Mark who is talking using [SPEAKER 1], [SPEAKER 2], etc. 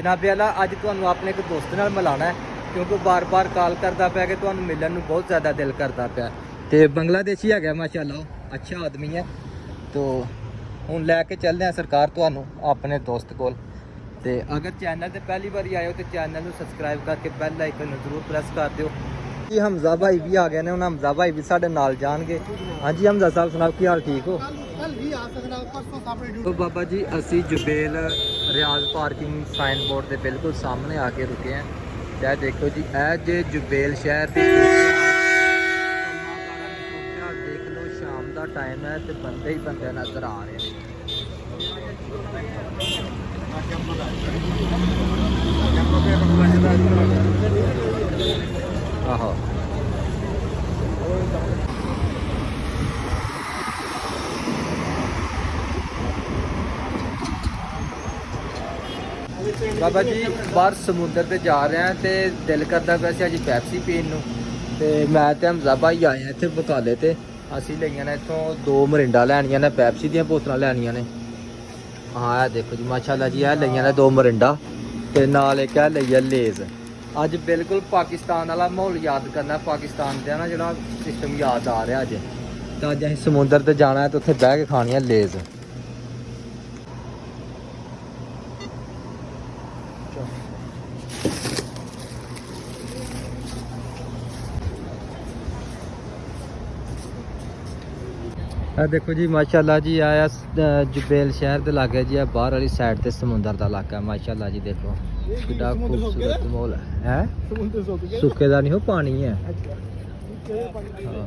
[SPEAKER 1] जनाबे वाला अज तुहानू अपने एक दोस्त नाल मिलाना है क्योंकि बार बार कॉल करता पाया कि तुहानू मिलण नू बहुत ज़्यादा दिल करता पाया। तो बंगलादेशी है माशाअल्लाह अच्छा आदमी है। तो हुण लैके चलदे हैं सरकार तुहानू अपने दोस्त कोल। ते अगर चैनल ते पहली बार आए हो तो चैनल नू सबसक्राइब करके बेल आइकन नू जरूर प्रेस कर दिओ। जी हमजा भाई भी आ गए ने, हुण हमजा भाई भी साडे नाल जाणगे। हाँ जी हमजा साहब सुनाओ की हाल ठीक हो? तो बाबा जी असी जुबेल रियाज पार्किंग साइन बोर्ड के बिल्कुल सामने आके रुके हैं। यह देखो जी जे जुबेल शहर की देख लो, शाम का टाइम है तो बंदे ही बंदे नजर आ रहे हैं। आहो बाबा जी बाहर समुद्र ते जा रहे हैं तो दिल करता वैसे अज पैप्सी पीन ते मैं ते हमजा भाई आए हैं इत्थे बकाले ते असी लईयां ने इत्थों 2 मरिंडा लैनियां ने, पैप्सी दियां बोतलां लैनियां ने। हाँ देखो जी माशाल्लाह जी है लईयां ने 2 मरिंडा ते नाल एक है लई है लेज। अज बिल्कुल पाकिस्तान वाला माहौल याद करना, पाकिस्तान का ना जो सिस्टम याद आ रहा अज। तो अज असीं समुद्र ते जाना है तो उत्थे बह के खानी है लेज। देखो जी माशाल्लाह जी आया जुबेल शहर के लागे जी बाहर वाली साइड ते समुद्र का इलाका है। माशाल्लाह जी देखो कितना खूबसूरत माहौल है। सुखे का नहीं हो पानी है। हाँ